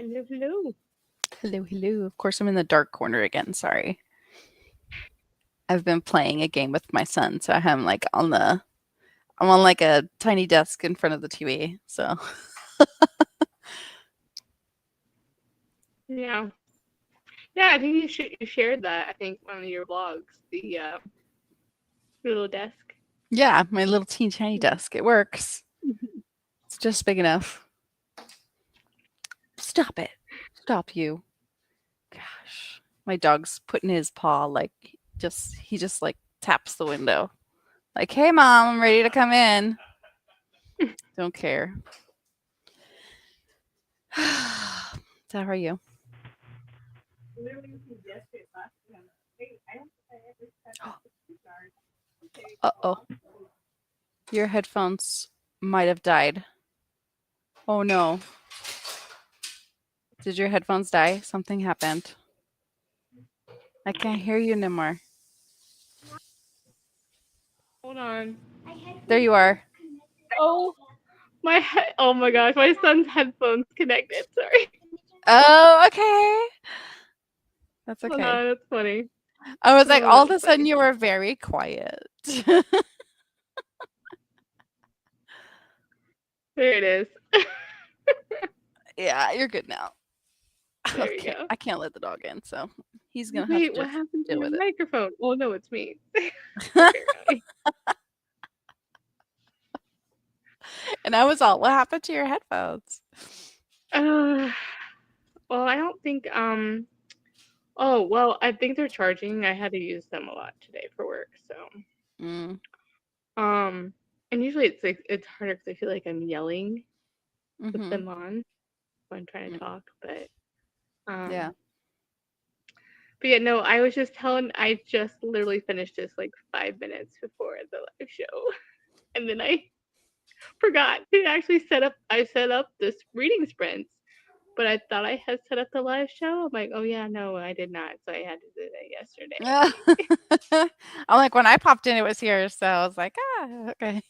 Hello, hello. Hello, hello. Of course, I'm in the dark corner again. Sorry. I've been playing a game with my son, so I'm on like a tiny desk in front of the TV. So Yeah. Yeah, I think you shared that. I think one of your vlogs, the little desk. yeah, my little teeny tiny desk. It works. It's just big enough. Stop it. Stop you. Gosh. My dog's putting his paw like he just like taps the window. Like, hey mom, I'm ready to come in. Don't care. So how are you? Uh-oh. Your headphones might have died. Oh no. Did your headphones die? Something happened. I can't hear you anymore. Hold on. There you are. Oh oh my gosh, my son's headphones connected. Sorry. Oh, okay. That's Hold okay. on, that's funny. I was like, Oh, all of that's a sudden funny. you were very quiet. There it is. Yeah, you're good now. There you Okay, go. I can't let the dog in, so he's gonna have to Wait, what just happened to deal your with it. microphone? Oh no, it's me. Apparently. And I was all, what happened to your headphones? Uh, well, I don't think oh, well, I think they're charging. I had to use them a lot today for work, so Mm, um and usually it's like it's harder because I feel like I'm yelling with mm-hmm. them on when I'm trying to Mm, talk, yeah. um but yeah, no, I just literally finished this like 5 minutes before the live show. And then I forgot to actually set up this reading sprints. But I thought I had set up the live show. I'm like, oh yeah, no, I did not. So I had to do that Yeah. yesterday. I'm like, when I popped in, it was here, so I was like, okay.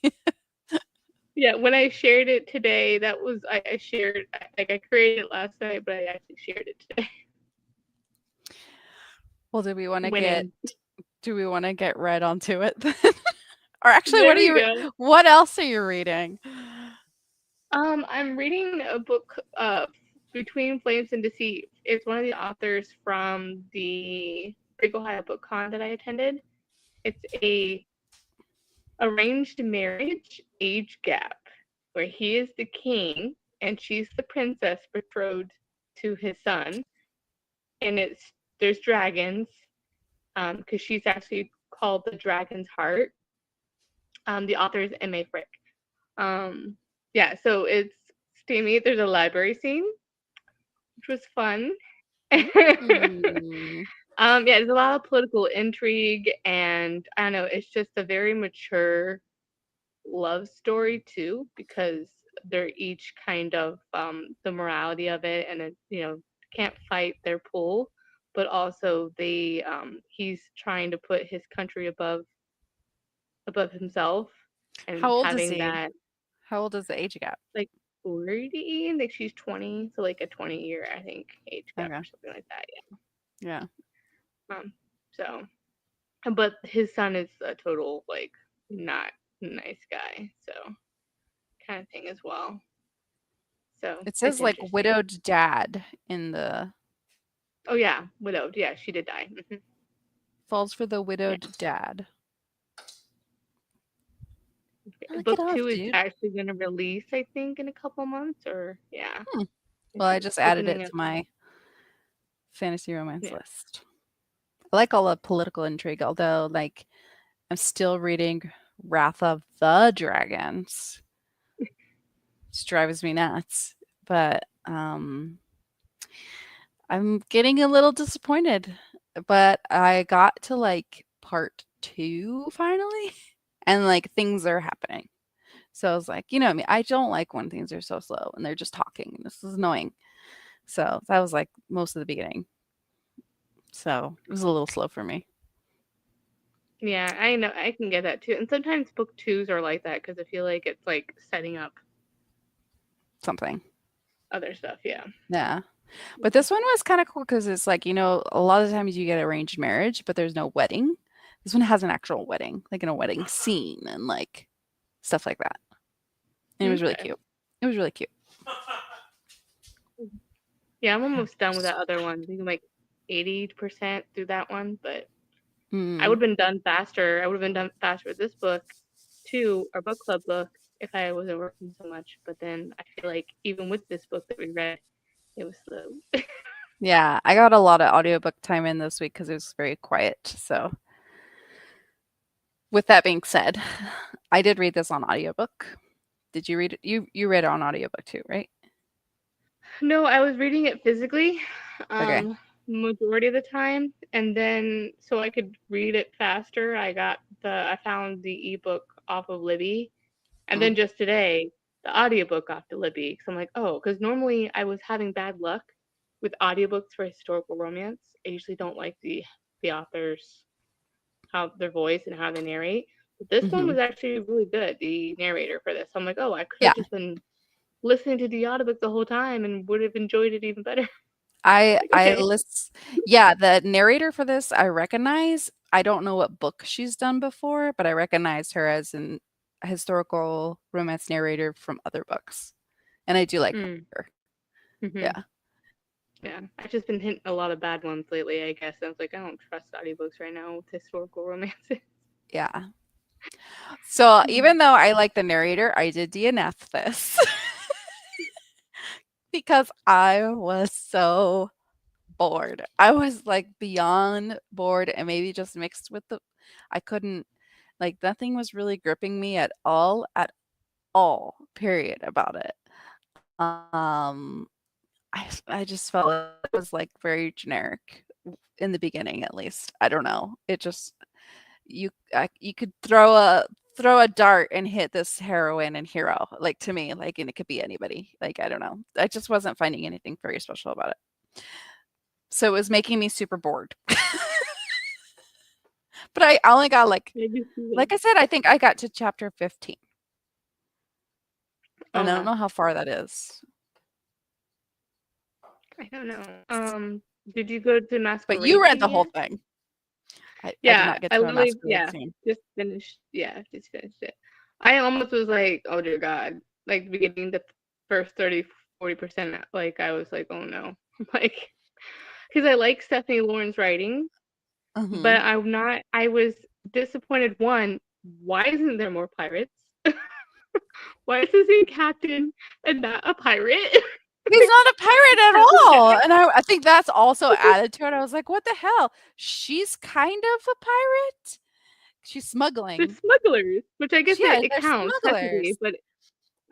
Yeah, when I shared it today, that was I shared like I created it last night, but I actually shared it today. Well, Winning. do we want to get right onto it then? Or actually, There we go. what else are you reading? I'm reading a book, Between Flames and Deceit. It's one of the authors from the Big Ohio Book Con that I attended. It's a arranged marriage age gap where he is the king and she's the princess betrothed to his son, and there's dragons, because she's actually called the Dragon's Heart. The author is M.A. Frick. Yeah, so it's steamy. There's a library scene, which was fun. Ooh. Yeah, there's a lot of political intrigue, and I don't know, it's just a very mature love story too, because they're each kind of the morality of it, and it, can't fight their pull, but also he's trying to put his country above himself, How and old is having he? that How old is the age gap? like 40, like she's 20, so like a 20-year I think age gap Okay. or something like that. Yeah. Yeah. So but his son is a total like not nice guy, so kind of thing as well. So It it's says like interesting. widowed dad in the Oh yeah, widowed. Yeah, she did die. falls for the Yeah. widowed dad. Knock it Book off, two is dude. actually going to release, I think, in a couple months, or yeah, Hmm. I Well, I think just added beginning it of to my fantasy romance yeah. list. I like all the political intrigue, although like I'm still reading Wrath of the Dragons. Which drives me nuts. But I'm getting a little disappointed. But I got to like part 2 finally, and like things are happening. So I was like, you know me, I don't like when things are so slow and they're just talking. This is annoying. So that was like most of the beginning. So it was a little slow for me. Yeah, I know, I can get that too. And sometimes book twos are like that because I feel like it's like setting up Something. other stuff. Yeah. Yeah. But this one was kind of cool because it's like, a lot of times you get arranged marriage, but there's no wedding. This one has an actual wedding, like in a wedding scene and like stuff like that. And it was really Okay. cute. It was really cute. Yeah, I'm almost done with that other one. I think I'm like 80% through that one, but I Mm, would have been done faster. I would have been done faster with this book too, our book club book, if I wasn't working so much. But then I feel like even with this book that we read, it was slow. yeah, I got a lot of audiobook time in this week because it was very quiet. So, with that being said, I did read this on audiobook. Did you read it? You read it on audiobook too, right? No, I was reading it physically, Okay. majority of the time, and then so I could read it faster, I found the ebook off of Libby, and Mm, then just today, the audiobook off to Libby. So I'm like, oh, because normally I was having bad luck with audiobooks for historical romance. I usually don't like the authors, how their voice and how they narrate. But this one hmm was actually really good, the narrator for this. So I'm like, oh, I could Yeah. have just been listening to the audiobook the whole time and would have enjoyed it even better. I Like, I okay. list yeah, the narrator for this I recognize. I don't know what book she's done before, but I recognize her as an historical romance narrator from other books. And I do like Mm. her. Hmm. Yeah. Yeah, I've just been hitting a lot of bad ones lately, I guess. I was like, I don't trust audiobooks right now with historical romances. Yeah. So even though I like the narrator, I did DNF this because I was so bored. I was like beyond bored and maybe just mixed with I couldn't like nothing was really gripping me at all, period about it. Um I just felt like it was like very generic in the beginning at least. I don't know. It just you could throw a dart and hit this heroine and hero like to me like and it could be anybody. Like I don't know. I just wasn't finding anything very special about it. So it was making me super bored. But I only got Maybe like I said, I think I got to chapter 15. And I don't okay. know how far that is. I don't know. Did you go to But you Masquerade read the Scene whole yet? thing. I did Yeah, not get I to a literally, masquerade yeah, scene. just finished. Yeah, just finished it. I almost was like, oh dear God, like the beginning, the first 30, 40%, like I was like, oh no, like, because I like Stephanie Lauren's writing, but Mhm. I was disappointed. One, why isn't there more pirates? Why is this a captain and not a pirate? He's not a pirate at That was all, it. and I think that's also added to it. I was like, "What the hell? She's kind of a pirate? She's They're smuggling." smugglers, which I guess Yeah, it they're counts technically, smugglers, but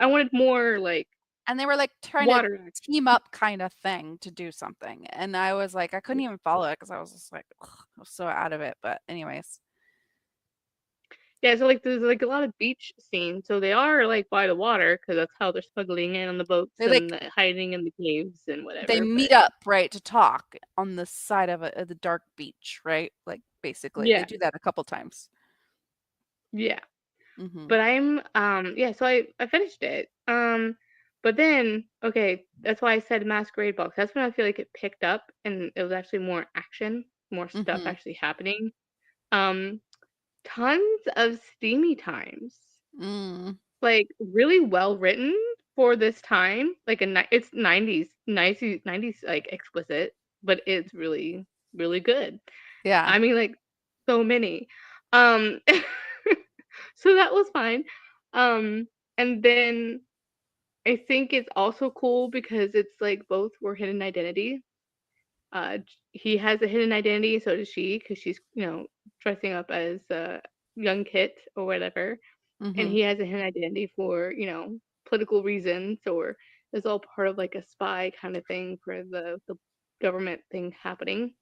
I wanted more like and they were, like, trying to water action. team up kinda thing to do something, and I was like I couldn't even follow it because I was just like, ugh, I was so out of it, but anyways. Yeah, so like there's like a lot of beach scenes, so they are like by the water because that's how they're smuggling in on the boats They, and like hiding in the caves and they whatever. meet But up, right, to talk on the side of the dark beach, right? Like, basically, they yeah, do that a couple times. yeah. Mhm. But I'm yeah, so I finished it. But then okay, that's why I said Masquerade Box. That's when I feel like it picked up and it was actually more action, more stuff Mhm. actually happening. Um, Tons of steamy times. Mm. Like really well written for this time. Like it's 90s, 90s like explicit, but it's really really good. Yeah. I mean like so many. Um so that was fine. Um and then I think it's also cool because it's like both were hidden identity. He has a hidden identity, so does she, because she's dressing up as a young Kit or whatever, and Mhm. he has a hidden identity for political reasons, or it's all part of like a spy kind of thing for the government thing happening.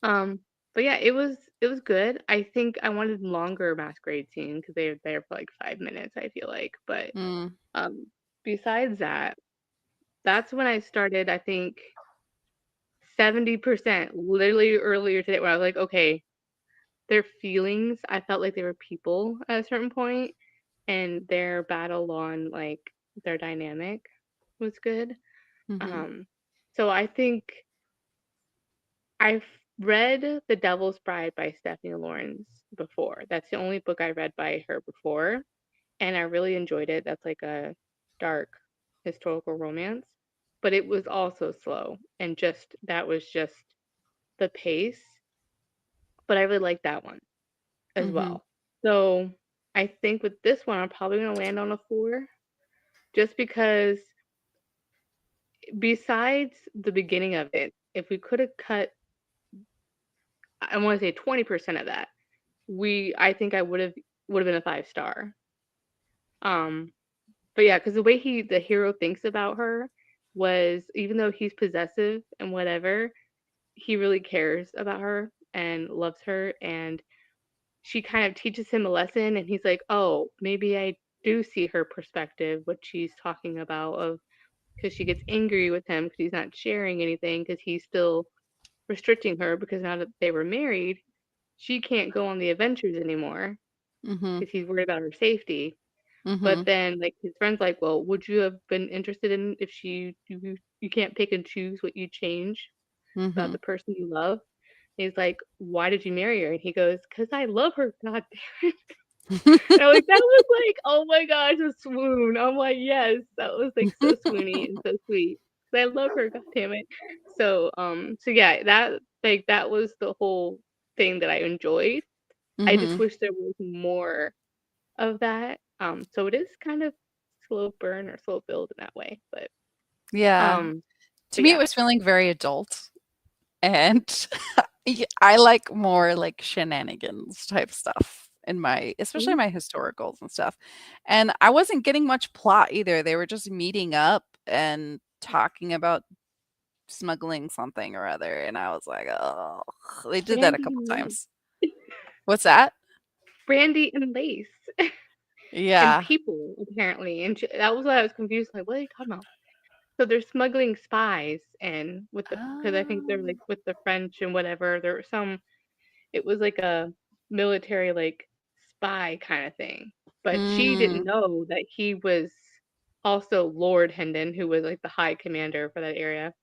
Um, but yeah, it was good. I think I wanted longer masquerade scene because they were there for like 5 minutes. I feel like, but Mm. um, besides that, that's when I started. I think 70%, literally earlier today, where I was like, okay, their feelings. I felt like they were people at a certain point, and their battle on like their dynamic was good. Mhm. Um, So I think I've read The Devil's Bride by Stephanie Lawrence before. That's the only book I read by her before, and I really enjoyed it. That's like a dark historical romance, but it was also slow and just that was just the pace. But I really like that one as Mhm. well. So I think with this one, I'm probably gonna land on a 4, just because besides the beginning of it, if we could have cut, I want to say 20% of that, I think I would have been a 5 star. Um, but yeah, because the way the hero thinks about her was, even though he's possessive and whatever, he really cares about her and loves her, and she kind of teaches him a lesson, and he's like, oh, maybe I do see her perspective, what she's talking about, of because she gets angry with him because he's not sharing anything because he's still restricting her, because now that they were married, she can't go on the adventures anymore Mhm. because he's worried about her safety. But Mhm. then, like, his friend's like, well, would you have been interested in, if you can't pick and choose what you change about Mhm. the person you love? And he's like, why did you marry her? And he goes, because I love her. God damn it. And I'm like, that was like, oh my gosh, a swoon. I'm like, yes, that was like so swoony and so sweet. I love her. God damn it. So yeah, that was the whole thing that I enjoyed. I just Mhm. wish there was more of that. So it is kind of slow burn or slow build in that way, Yeah. um, To but me, it yeah. was feeling very adult, and I like more like shenanigans type stuff in my, especially Mhm. my historicals and stuff. And I wasn't getting much plot either. They were just meeting up and talking about smuggling something or other, and I was like, oh, they did that a Brandy couple and Lace. times. What's that? Brandy and Lace. And Yeah. people apparently, and that was why I was confused. Like, what are you talking about? So they're smuggling spies, and with the because I think they're Oh. like with the French and whatever. There were some. It was like a military like spy kind of thing, but she didn't Mm, know that he was also Lord Hendon, who was like the high commander for that area,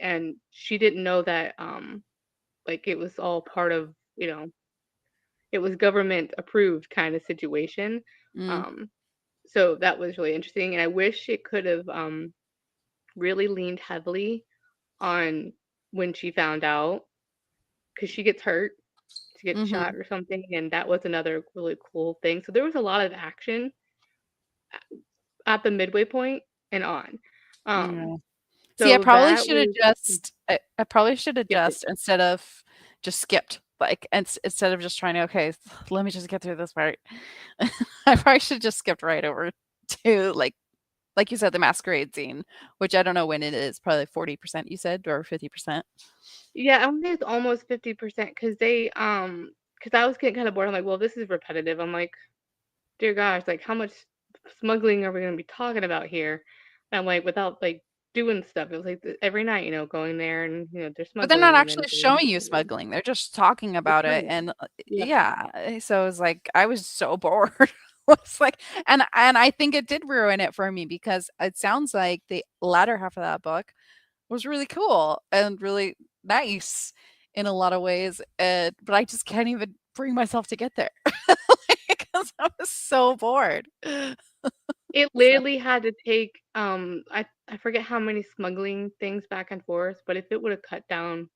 and she didn't know that like it was all part of, it was government approved kind of situation. mm, Um, so that was really interesting, and I wish it could have really leaned heavily on when she found out, because she gets hurt, she gets shot mhm, or something, and that was another really cool thing. So there was a lot of action at the midway point and on. Um, yeah. See, so that was I probably should have skip it. just instead of just skipped, like, and instead of just trying to, okay, let me just get through this part. I probably should just skipped right over to like you said, the masquerade scene, which I don't know when it is, probably 40% you said, or 50%. Yeah, I would say it's almost 50% because I was getting kind of bored. I'm like, well, this is repetitive. I'm like, dear gosh, like how much smuggling are we gonna be talking about here? And I'm like, without like doing stuff. It was like every night, going there, and they're But they're not smuggling, and then actually showing you smuggling, they're just talking they're about it, showing it. and, Yeah. yeah, so it was like, I was so bored. It's like, and I think it did ruin it for me because it sounds like the latter half of that book was really cool and really nice in a lot of ways, but I just can't even bring myself to get there because I was so bored. It So literally had to take I forget how many smuggling things back and forth, but if it would have cut down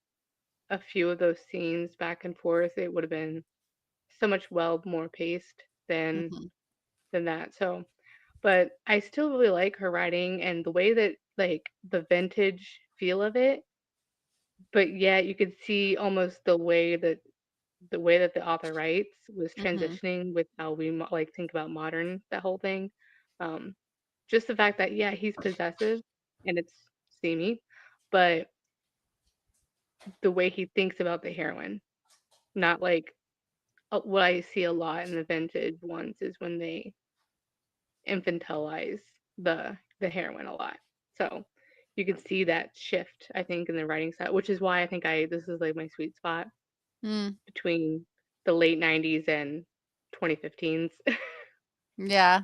a few of those scenes back and forth, it would have been so much well more paced mhm, than that. So, but I still really like her writing and the way that like the vintage feel of it, but yet you could see almost the way that the author writes was mhm, transitioning with how we like think about modern, that whole thing. Um, just the fact that yeah, he's possessive and it's steamy, but the way he thinks about the heroine, not like what I see a lot in the vintage ones is when they infantilize the heroine a lot. So you can see that shift, I think, in the writing style, which is why I think I this is like my sweet spot mm, between the late 90s and 2015s yeah,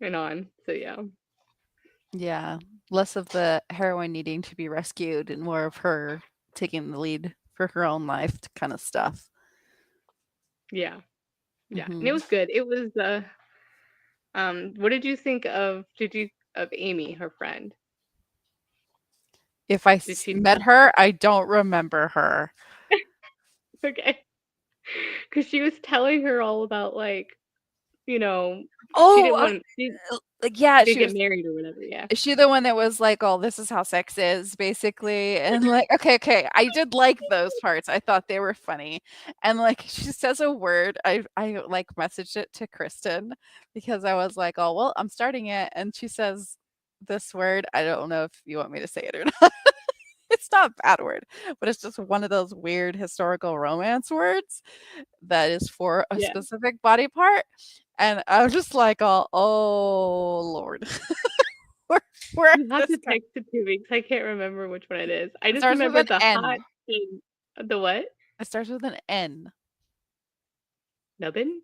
and on. So yeah. yeah. Less of the heroine needing to be rescued and more of her taking the lead for her own life kind of stuff. Yeah. Yeah. And it Hmm. was good. It was what did you think of Amy, her friend? If I Did she met her, I don't remember her. okay. Because she was telling her all about like, you know, Oh, like, yeah, she didn't get married or whatever, yeah. is she the one that was like, "Oh, this is how sex is," basically? And like, okay, I did like those parts. I thought they were funny. And like, she says a word. I like messaged it to Kristen because I was like, "Oh, well, I'm starting it," and she says this word. I don't know if you want me to say it or not. It's not a bad word, but it's just one of those weird historical romance words that is for a Yeah. specific body part. And I was just like, oh Lord. where, where is You have this to going? text it to me because I can't remember which one it is. I It just starts with remember an the hot N. thing. The what? It starts with an N. Nubbin?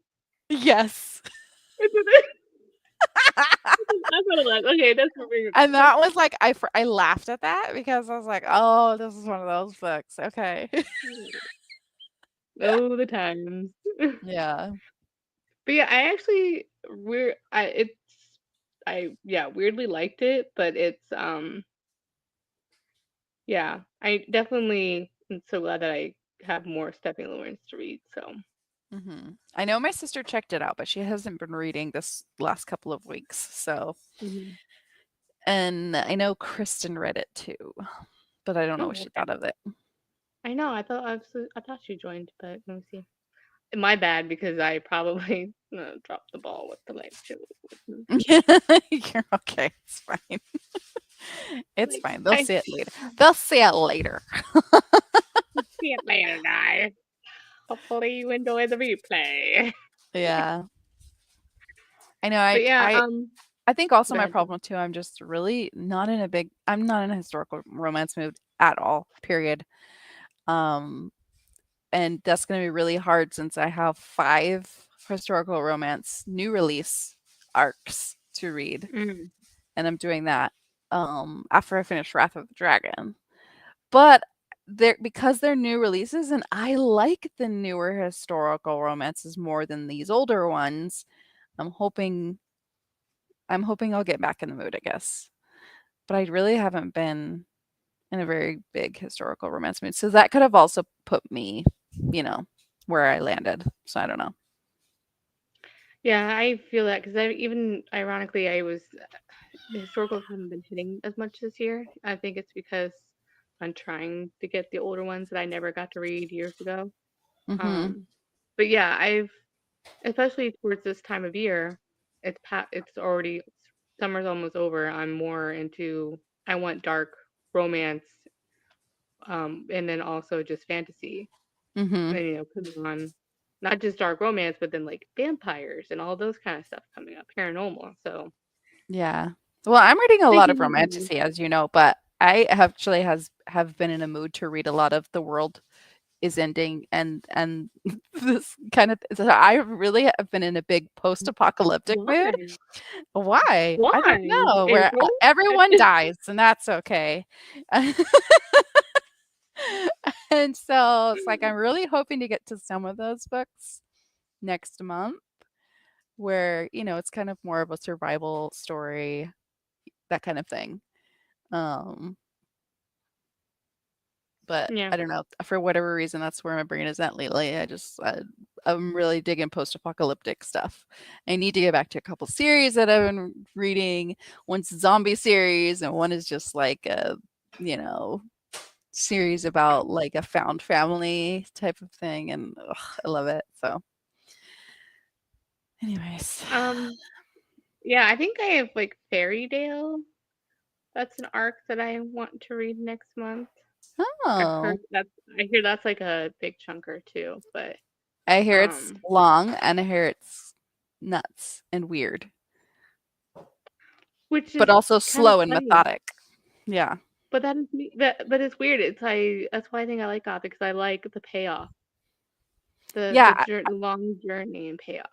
Yes. That's what it was. Okay, that's what we're And that was like I laughed at that because I was like, "Oh, this is one of those books." Okay. oh the times. Yeah. But yeah, I actually I yeah, weirdly liked it, but it's yeah, I definitely am so glad that I have more Stepping Stones to read. So I know my sister checked it out, but she hasn't been reading this last couple of weeks. So, mhm. and I know Kristen read it too, but I don't know Oh, what she okay. thought of it. I know. I thought she joined, but let me see. My bad because I probably dropped the ball with the live show. You're okay. It's fine. It's Like fine. They'll I see it later. They'll see it later. see it later, guys. Hopefully you enjoy the replay. Yeah. I know. But yeah, I think also go my ahead. problem too, I'm just really not in a big I'm not in a historical romance mood at all, period. Um, and that's gonna be really hard since I have 5 historical romance new release arcs to read, Mm. and I'm doing that, after I finish Wrath of the Dragon. But they're because they're new releases and I like the newer historical romances more than these older ones, I'm hoping I'm hoping I'll get back in the mood, I guess. But I really haven't been in a very big historical romance mood. So that could have also put me, you know, where I landed. So I don't know. Yeah, I feel that because I even ironically I was the historicals haven't been hitting as much this year. I think it's because I'm trying to get the older ones that I never got to read years ago. Mhm. Um, but yeah, I've especially towards this time of year, it's already summer's almost over. I'm more into I want dark romance, and then also just fantasy. Mhm. And putting on not just dark romance, but then like vampires and all those kind of stuff coming up, paranormal. So Yeah. Well, I'm reading a lot of thinking, romantasy, as you know, but I actually has have been in a mood to read a lot of The World is Ending and this kind of so I really have been in a big post-apocalyptic mood. why? Why? I don't Why? know. Where April? everyone dies and that's okay. And so it's like I'm really hoping to get to some of those books next month where, it's kind of more of a survival story, that kind of thing. Um, but Yeah. I don't know. For whatever reason, that's where my brain is at lately. I'm really digging post-apocalyptic stuff. I need to get back to a couple series that I've been reading. One's a zombie series, and one is just like a, you know, series about like a found family type of thing, and ugh, I love it. So, anyways, Um, yeah, I think I have like Fairy Tale. That's an arc that I want to read next month. I've oh, heard I hear that's like a big chunker too, but I hear it's um long, and I hear it's nuts and weird, which but is also kind of slow and funny. methodic. Yeah. But that is but it's weird. It's like that's why I think I like Gothic because I like the payoff, Yeah, the long journey and payoff.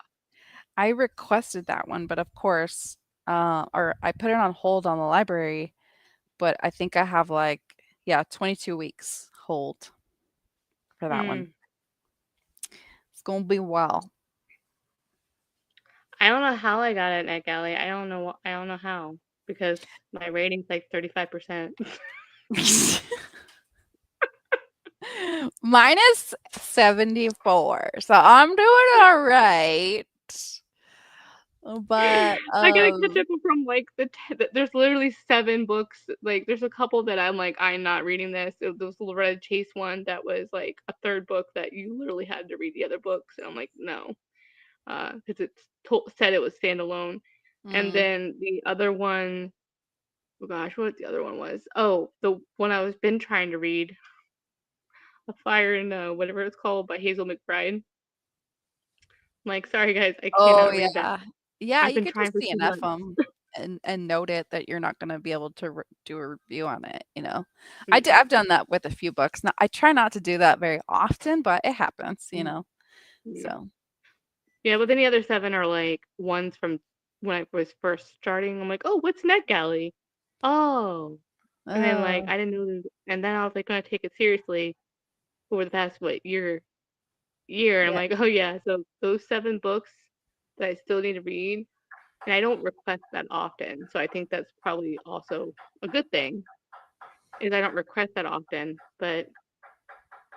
I requested that one, but of course, or I put it on hold on the library but I think I have like, yeah, 22 weeks hold for that one. Mm. It's gonna be well. I don't know how I got it at NetGalley. I don't know how because my rating's like 35%. Mine is 74, so I'm doing all right. But I gotta catch up from like there's literally 7 books. Like there's a couple that I'm like I'm not reading this. There was the Loretta Chase one that was like a third book that you literally had to read the other books, and I'm like no, because said it was standalone. And mm, then the other one, oh gosh, what the other one was? Oh, the one I was been trying to read, A Fire in whatever it's called by Hazel McBride. I'm like sorry guys, I oh cannot read that. yeah, yeah. I've You been could trying just for two DNF months. them and note it that you're not going to be able to do a review on it. Yeah. I've done that with a few books. Now I try not to do that very often, but it happens. Mm, yeah. So. Yeah, but then the other 7 are like ones from when I was first starting. I'm like, oh, what's NetGalley? Oh, and then like Oh I didn't know, and then I was like gonna take it seriously over the past year, and I'm yeah. like, oh yeah, so those 7 books that I still need to read, and I don't request that often, so I think that's probably also a good thing is I don't request that often, but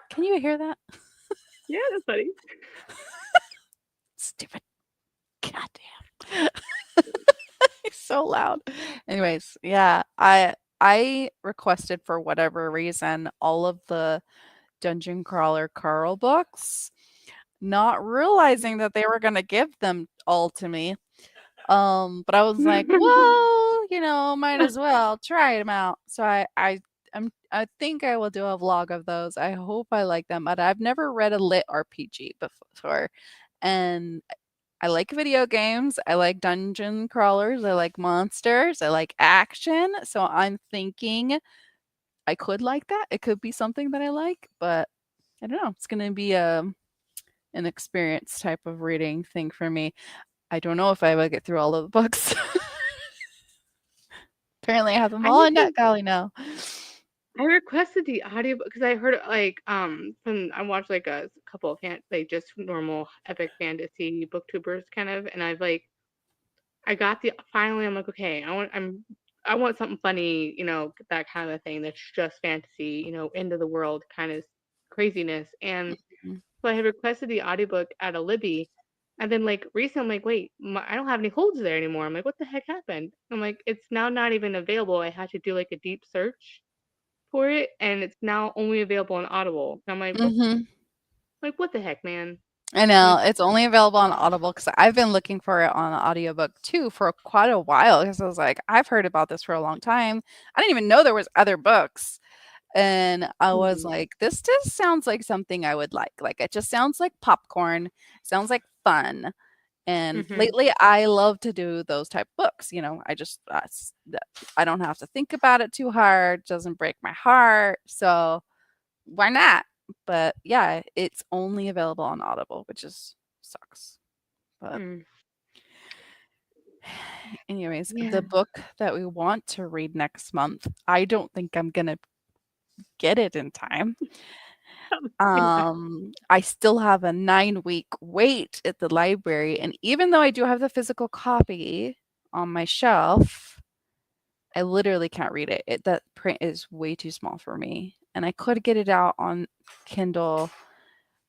Can you hear that? yeah, that's funny. Stupid goddamn. It's so loud. Anyways, yeah, I requested for whatever reason all of the Dungeon Crawler Carl books, not realizing that they were gonna give them all to me. But I was like, well, might as well try them out. So I think I will do a vlog of those. I hope I like them. But I've never read a lit RPG before. And I like video games. I like dungeon crawlers. I like monsters. I like action. So I'm thinking I could like that. It could be something that I like, but I don't know. It's gonna be an experience type of reading thing for me. I don't know if I will get through all of the books. Apparently, I have them I all in usually NetGalley now. I requested the audio because I heard like from I watched like a couple of like just normal epic fantasy booktubers kind of, and I've like I got the finally I'm like okay I want something funny, that kind of thing that's just fantasy, end of the world kind of craziness. And Mhm. so I had requested the audiobook at a Libby, and then like recently I'm like wait I don't have any holds there anymore. I'm like what the heck happened? I'm like it's now not even available. I had to do like a deep search for it, and it's now only available on Audible. And I'm Mhm. like, what the heck, man? I I'm know, like, it's only available on Audible because 'cause I've been looking for it on audiobook too for quite a while. Because I was like, "I've heard about this for a long time." I didn't even know there was other books, and I was mm-hmm, like, "This just sounds like something I would like, it just sounds like popcorn, sounds like fun." And mm-hmm. lately, I love to do those type books, I don't have to think about it too hard, doesn't break my heart, so why not? But yeah, it's only available on Audible, which is sucks. But Mm. anyways, the Yeah. book that we want to read next month, I don't think I'm gonna get it in time. Yeah. I still have a 9-week wait at the library, and even though I do have the physical copy on my shelf, I literally can't read it. That print is way too small for me, and I could get it out on Kindle,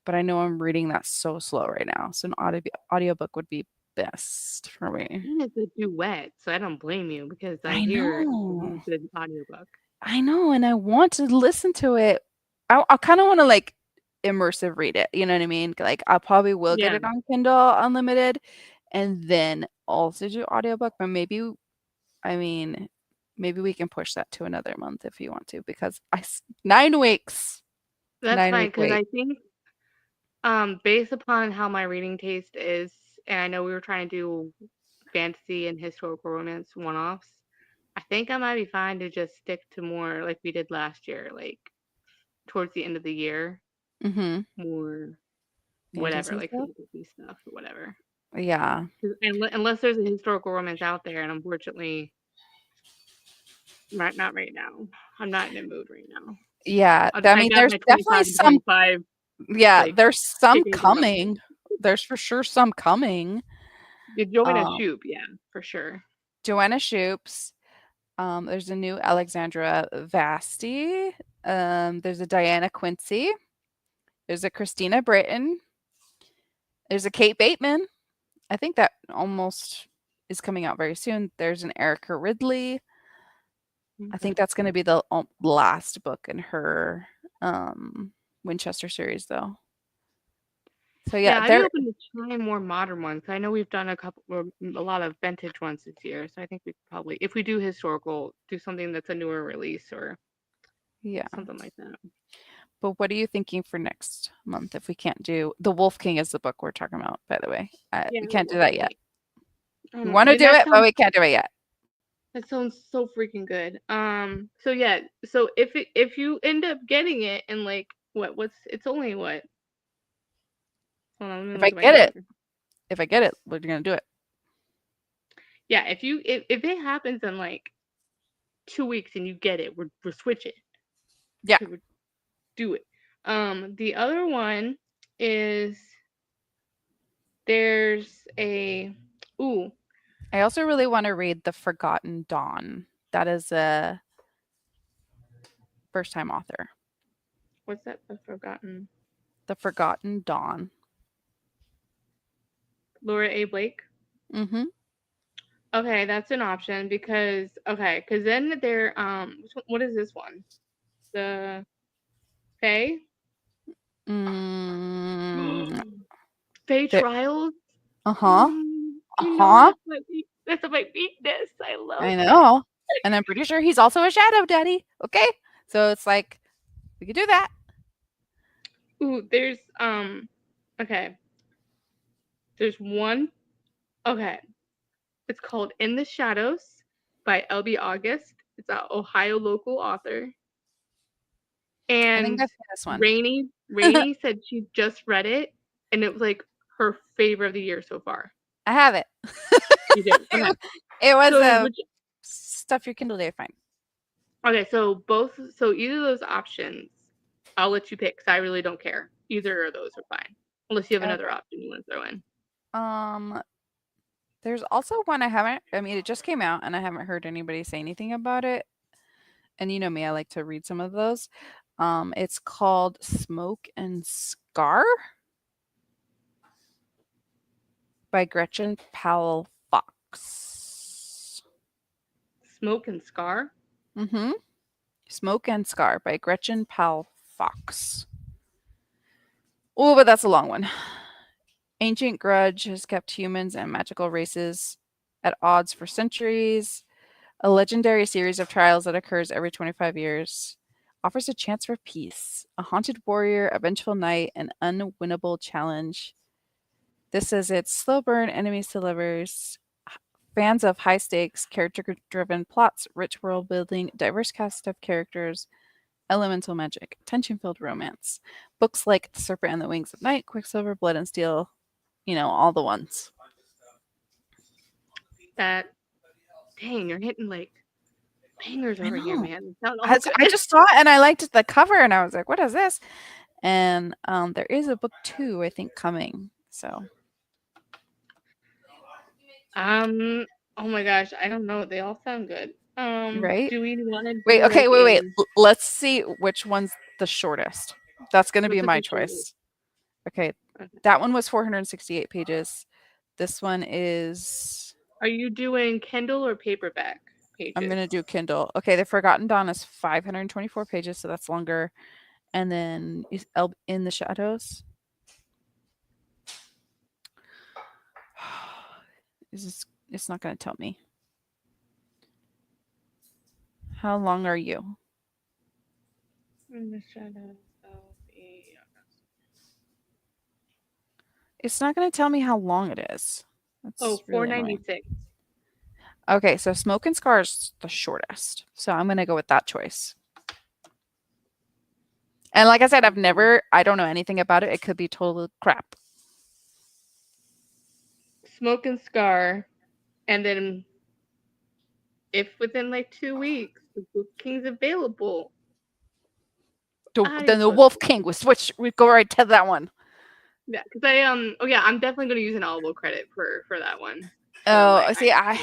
but I know I'm reading that so slow right now, so an audiobook would be best for me. And it's a duet, so I don't blame you because I I hear it's a know. really good audiobook. I know, and I want to listen to it. I kinda wanna, like, immersive read it, you know what I mean? Like, I probably will get Yeah. it on Kindle Unlimited and then also do audiobook, but I mean, maybe we can push that to another month if you want to because 9 weeks, That's fine 9-week because wait. I think based upon how my reading taste is, and I know we were trying to do fantasy and historical romance one-offs, I think I might be fine to just stick to more like we did last year, like towards the end of the year, Mhm. more whatever, Fantasy like stuff? fantasy stuff or whatever. Yeah. 'Cause unless there's a historical romance out there, and unfortunately, Not right now. I'm not in a mood right now. Yeah, I I I mean, got there's my definitely 25 and some 25 yeah, like there's some chickens in front of me. coming. There's for sure some coming. The Joanna Um, Shoop, yeah, for sure. Joanna Shoops. There's a new Alexandra Vasti. There's a Diana Quincy. There's a Christina Britton. There's a Kate Bateman. I think that almost is coming out very soon. There's an Erica Ridley. I think that's going to be the last book in her Winchester series, though. So yeah, Yeah, I'd be open to trying more modern ones. I know we've done a lot of vintage ones this year, so I think we could probably, if we do historical, do something that's a newer release or yeah. something like that. But what are you thinking for next month if we can't do The Wolf King is the book we're talking about, by the way. Yeah, We the can't do Wolf that King. yet. I We don't know. want to do That it, but sounds we can't do it yet. that sounds so freaking good. So yeah, so if you end up getting it and like what's it's only what? Hold on, let me If look I at my get it, calendar. we're gonna do it. Yeah, if it happens in like 2 weeks and you get it, we're switching. Yeah. Okay, do it. The other one is there's a ooh, I also really want to read The Forgotten Dawn. That is a first time author. what's that? I've forgotten. The Forgotten Dawn. Laura A. Blake. Mm-hmm. Okay, that's an option because then they're what is this one? The Fae? Mm, Fae there, Trials? uh-huh. You know Uh-huh. that's my weakness. I love I that. know. And I'm pretty sure he's also a shadow daddy. Okay. So it's like we could do that. Ooh, there's okay. There's one okay. It's called In the Shadows by L.B. August. It's an Ohio local author. I think And I've seen this one. Rainey said she just read it and it was like her favorite of the year so far. I have it. You do. Okay. It was So a which stuff your Kindle day fine. okay, so either of those options, I'll let you pick because I really don't care. Either of those are fine. Unless you have another Okay. option you want to throw in. There's also one I mean, it just came out and I haven't heard anybody say anything about it. And you know me, I like to read some of those. It's called Smoke and Scar by Gretchen Powell Fox. Smoke and Scar? Mm-hmm. Smoke and Scar by Gretchen Powell Fox. Oh, but that's a long one. Ancient grudge has kept humans and magical races at odds for centuries. A legendary series of trials that occurs every 25 years offers a chance for peace, a haunted warrior, a vengeful knight, an unwinnable challenge. This is its slow burn, enemies to lovers, fans of high stakes, character driven plots, rich world building, diverse cast of characters, elemental magic, tension filled romance. Books like The Serpent and the Wings of Night, Quicksilver, Blood and Steel, all the ones. That dang, you're hitting like bangers I over here, know. man. They sound all I, good. I just saw it and I liked the cover and I was like, what is this? And there is a book 2, I think, coming. So Oh my gosh, I don't know. They all sound good. right? Do we want to Wait, do okay, like wait. a Let's see which one's the shortest. That's going to be what's my the shortest? choice. Okay, Okay. that one was 468 pages. This one is. Are you doing Kindle or paperback I'm pages? going to do Kindle. Okay, The Forgotten Dawn is 524 pages, so that's longer. And then In the Shadows. It's not going to tell me. How long are you? In the shadows of the It's not going to tell me how long it is. That's really annoying. 496. Okay, so Smoke and Scar is the shortest. So I'm going to go with that choice. And like I said, I don't know anything about it. It could be total crap. Smoke and Scar, and then if within like 2 weeks the Wolf King's available, Then the Wolf King, we go right to that one. Yeah, because I'm definitely gonna use an Audible credit for that one. Oh, see, I'm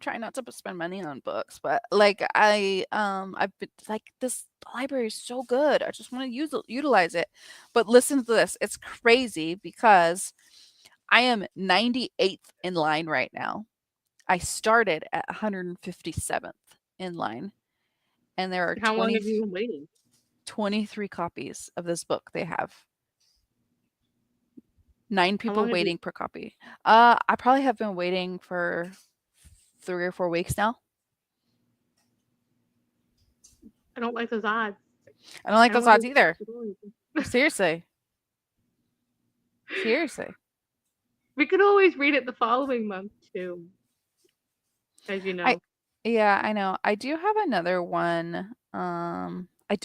trying not to spend money on books, but like I've been like, this library is so good. I just want to utilize it. But listen to this. It's crazy because I am 98th in line right now. I started at 157th in line, and there are How long have you been waiting? 23 copies of this book they have. 9 people waiting per copy. I probably have been waiting for 3 or 4 weeks now. I don't like those odds. I don't like those odds either. Seriously. Seriously. We could always read it the following month too, as you know. Yeah, I know. I do have another one.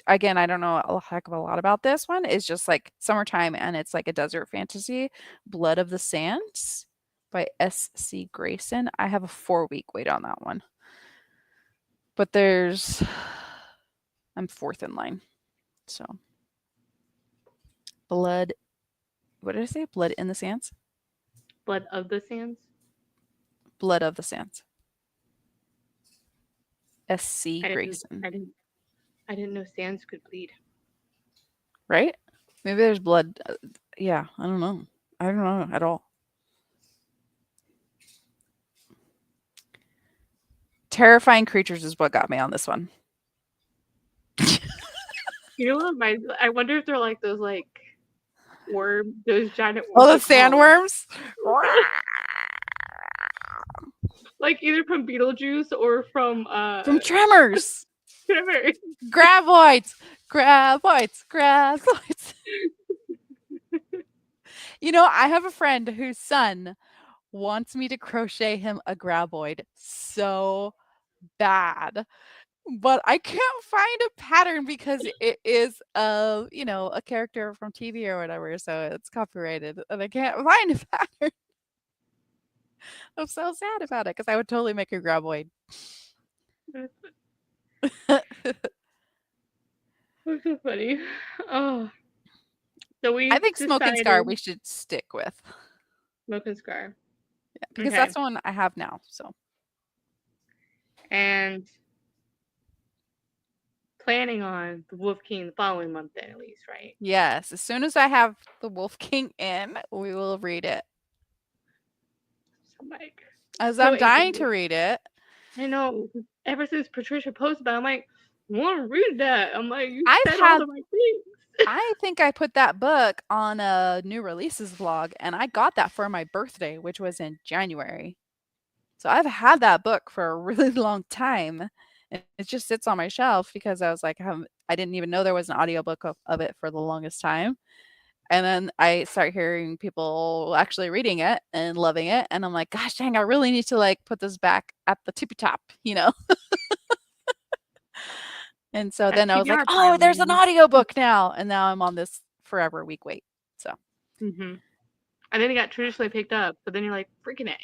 Again, I don't know a heck of a lot about this one. It's just like summertime, and it's like a desert fantasy, Blood of the Sands by S.C. Grayson. I have a 4-week wait on that one. But I'm 4th in line. So what did I say? Blood in the Sands? Blood of the Sands? Blood of the Sands. S.C. Grayson. I didn't know sands could bleed. Right? Maybe there's blood. Yeah, I don't know. I don't know at all. Terrifying creatures is what got me on this one. You know what? I wonder if they're like those those giant worms. Oh, the sandworms? Like either from Beetlejuice or from Tremors. Tremors. Graboids. You know, I have a friend whose son wants me to crochet him a graboid so bad, but I can't find a pattern because it is a character from TV or whatever, so it's copyrighted, and I can't find a pattern. I'm so sad about it because I would totally make a graboid. That's so funny. Oh. So I think Smoke and Scar we should stick with. Smoke and Scar. Yeah, because that's the one I have now. So. And planning on the Wolf King the following month then, at least, right? Yes. As soon as I have the Wolf King in, we will read it. So, Mike. As I'm dying to read it. I know. Ever since Patricia posted about it, I'm like, I want to read that. I'm like, you said all the right things. I think I put that book on a new releases vlog, and I got that for my birthday, which was in January. So I've had that book for a really long time. And it just sits on my shelf because I was like, I didn't even know there was an audiobook of it for the longest time. And then I start hearing people actually reading it and loving it. And I'm like, gosh dang, I really need to like put this back at the tippy top, you know? And so then I was like, oh, there's an audiobook now. And now I'm on this forever week wait. So. Mm-hmm. And then it got traditionally picked up, but then you're like, freaking A.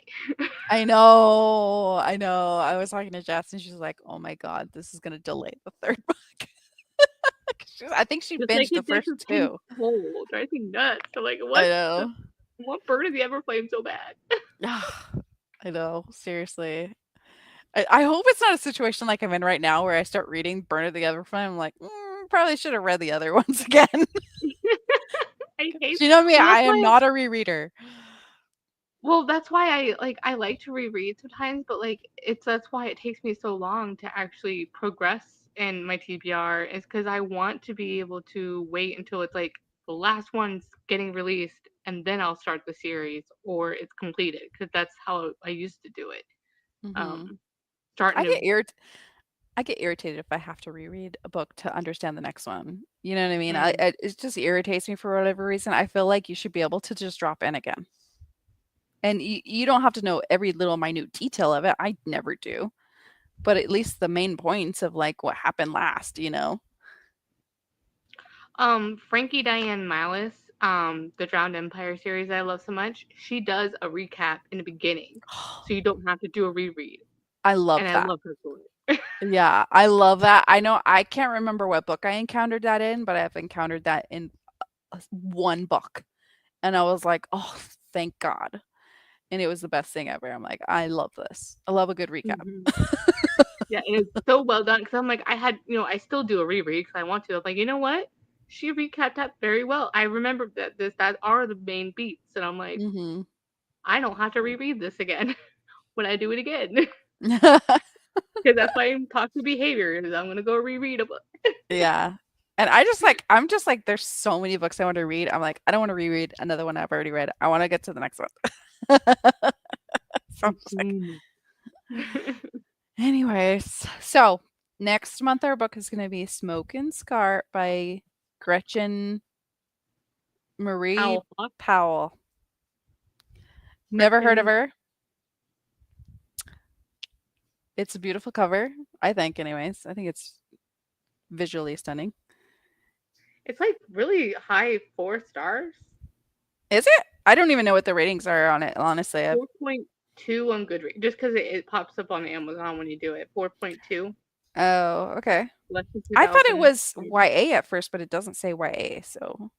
I know. I was talking to Jess and she's like, oh my God, this is going to delay the 3rd book. I think she binged the first 2. Cold, drives me nuts. So like, what? I know. What Burn of the Everflame so bad? I know. Seriously. I hope it's not a situation like I'm in right now where I start reading Burn of the Everflame. I'm like, probably should have read the other ones again. You know me, I am not a rereader. Well, that's why I like to reread sometimes, but like that's why it takes me so long to actually progress in my TBR, is because I want to be able to wait until it's like the last one's getting released and then I'll start the series or it's completed, because that's how I used to do it. Mm-hmm. I get irritated if I have to reread a book to understand the next one. You know what I mean? It just irritates me for whatever reason. I feel like you should be able to just drop in again. And you don't have to know every little minute detail of it. I never do. But at least the main points of like what happened last, you know? Frankie Diane Malice, the Drowned Empire series I love so much, she does a recap in the beginning. So you don't have to do a reread. I love and I that. love her story. Yeah, I love that. I know I can't remember what book I encountered that in, but I've encountered that in one book. And I was like, "Oh, thank God." And it was the best thing ever. I'm like, "I love this. I love a good recap." Mhm. Yeah, and it's so well done because I'm like, I still do a reread because I want to. I'm like, you know what? She recapped that very well. I remember that are the main beats, and I'm like, Mhm. I don't have to reread this again when I do it again because that's my toxic behavior. Is I'm gonna go reread a book. Yeah. And I'm just like, there's so many books I want to read. I'm like, I don't want to reread another one I've already read. I want to get to the next one. So I'm just like, Mhm. anyways. So next month our book is gonna be Smoke and Scar by Gretchen Marie Owl Fox, Powell. Never heard of Gretchen. her. It's a beautiful cover, I think, anyways. I think it's visually stunning. It's like really high 4 stars. Is it? I don't even know what the ratings are on it, honestly. 4.2 on Goodreads, just because it pops up on Amazon when you do it. 4.2, Oh, okay. less than I thought it 2,000. was YA at first, but it doesn't say YA, so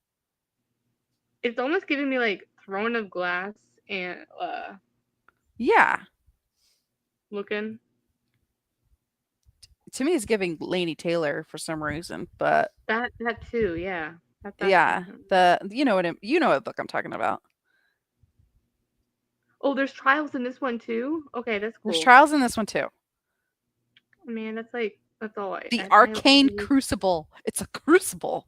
It's almost giving me like Throne of Glass and yeah. looking. To me, it's giving Laini Taylor for some reason, but That too, yeah. That's yeah, you know what book I'm talking about. Oh, there's trials in this one too. Okay, that's There's cool. trials in this one too. Man, that's all The Arcane Crucible. It's a crucible.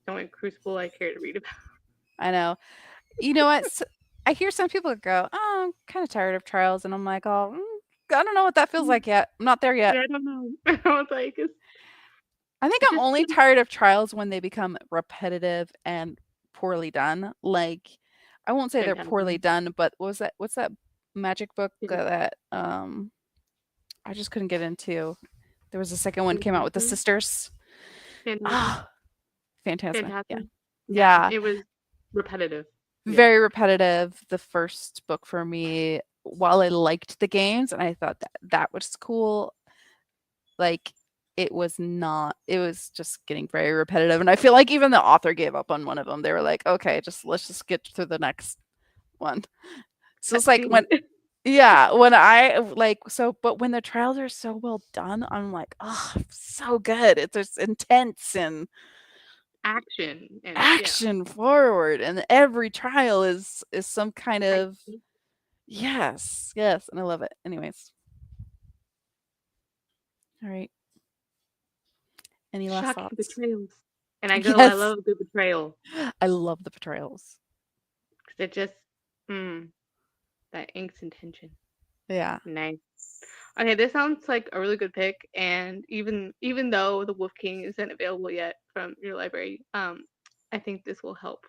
don't Crucible I care to read about. I know. You know what? I hear some people go, "Oh, I'm kind of tired of trials," and I'm like, "Oh, I don't know what that feels like yet. I'm not there yet." Yeah, I don't know. I was like, I think it's I'm just only tired of trials when they become repetitive and poorly done. Like, I won't say they're poorly Phantasm. done, but what's that magic book Is that I just couldn't get into? There was a second one came out with the Phantasm? sisters. Phantasm? Ah, Phantasma. Yeah. Phantasm? Yeah, Yeah, it was repetitive. Yeah. very repetitive. The first book for me, while I liked the games and I thought that was cool, like it was not, it was just getting very repetitive. And I feel like even the author gave up on one of them. They were like, okay, let's just get through the next one. So it's like Cutscene. when, yeah, when I like, so, but when the trials are so well done, I'm like, oh, so good. It's just intense and Action and yeah. action forward. And every trial is some kind I of, yes, yes. And I love it. Anyways. All right. Any last shocking thoughts? betrayals. And I Yes. love a good betrayal. I love the betrayals. Because it just that inks and tension. Yeah. Nice. Okay, this sounds like a really good pick, and even though the Wolf King isn't available yet from your library, I think this will help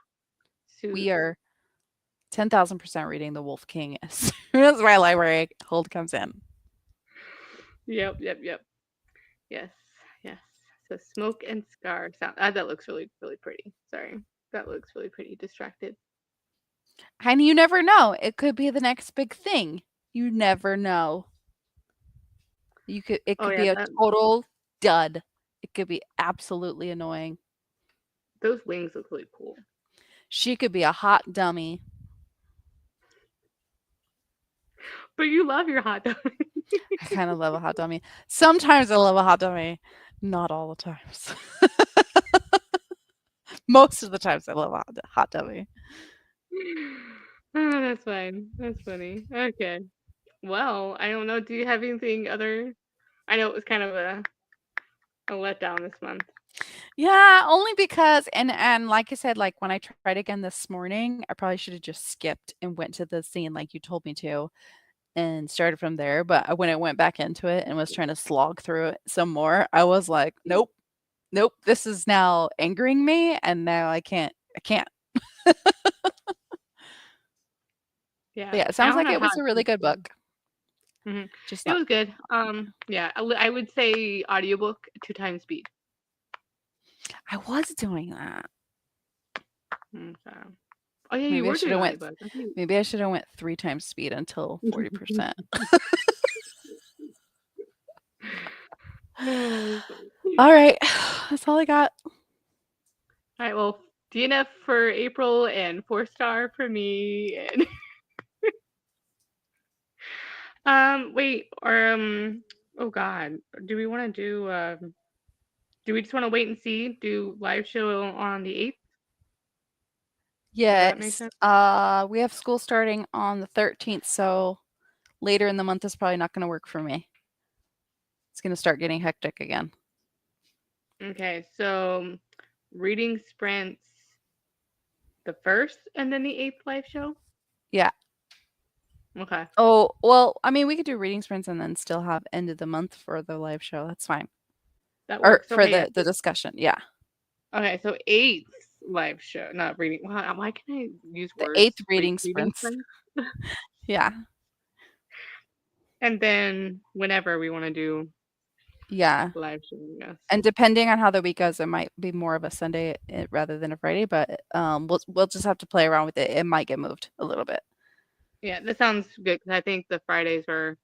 soothe. We are 10,000% reading The Wolf King as soon as my library hold comes in. Yep, yep, yep. Yes, yes. So Smoke and Scar sound. That looks really, really pretty. Sorry, that looks really pretty. Distracted. And you never know. It could be the next big thing. You never know. It Oh could yeah, be a that total dud. It could be absolutely annoying. those wings look really cool. She could be a hot dummy. But you love your hot dog. I kind of love a hot dummy. Sometimes I love a hot dummy. Not all the times. Most of the times I love a hot dummy. Oh, that's fine. That's funny. Okay. Well, I don't know. Do you have anything other? I know it was kind of a letdown this month. Yeah, only because and like I said, like when I tried again this morning, I probably should have just skipped and went to the scene like you told me to and started from there. But when I went back into it and was trying to slog through it some more, I was like, nope, nope, this is now angering me and now I can't. But Yeah, yeah, it I sounds don't like know it how. was a really good book. Just It not was good. Yeah, I would say audiobook 2 times speed. I was doing that. So, Oh yeah, you Maybe I were should doing have went. audiobooks. I think. Maybe I should have went 3 times speed until 40%. All All right, that's all I got. right. Well, DNF for April and 4-star for me. And wait, or oh God, do we want to do? Do we just want to wait and see? Do live show on the 8th? Does that make Yes. sense? We have school starting on the 13th, so later in the month is probably not going to work for me. It's going to start getting hectic again. Okay, so reading sprints the 1st and then the 8th live show? Yeah. Okay. Oh, well, I mean, we could do reading sprints and then still have end of the month for the live show. That's fine. That Or works. for Okay, yeah. the discussion. Yeah. Okay, so 8th live show, not reading. Why can I use The words? 8th reading Reading sprints. sprints? Yeah. And then whenever we want to do Yeah. live show, yes. And depending on how the week goes, it might be more of a Sunday rather than a Friday, but we'll just have to play around with it. It might get moved a little bit. Yeah, that sounds good because I think the Fridays are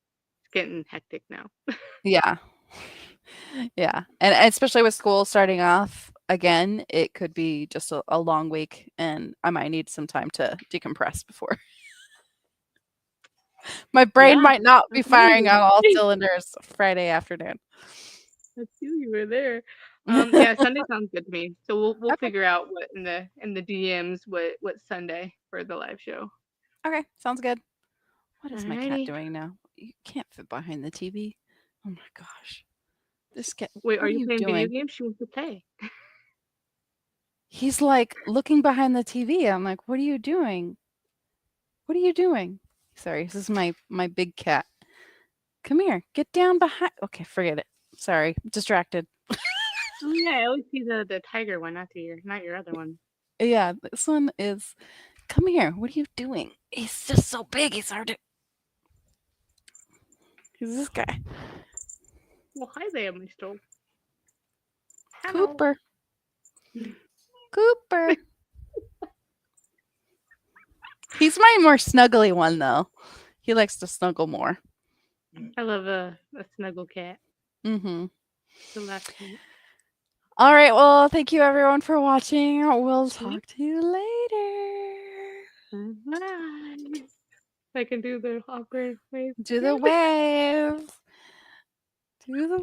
getting hectic now. Yeah. Yeah. And especially with school starting off again, it could be just a long week and I might need some time to decompress before. My brain Yeah, might not be that's you. firing on all cylinders Friday afternoon. That's you were there. Yeah, Sunday sounds good to me. So we'll Okay. figure out what in the DMs what Sunday for the live show. Okay. Sounds good. What is my cat Alrighty. doing now? You can't fit behind the TV. Oh my gosh. This cat, Wait, what are are you you playing video doing? games? She wants to play. He's like looking behind the TV. I'm like, what are you doing? What are you doing? Sorry, this is my big cat. Come here. Get down behind. Okay, forget it. Sorry, distracted. Oh yeah, I always see the tiger one, not your other one. Yeah, this one is. Come here. What are you doing? He's just so big. He's hard to. Who's this guy? Well, hi there, Mr. Cooper. Cooper. He's my more snuggly one though. He likes to snuggle more. I love a snuggle cat. Mm-hmm. The last cat. All right. Well, thank you everyone for watching. We'll talk to you later. Bye. I can do the awkward wave. Do the wave. Do the wave.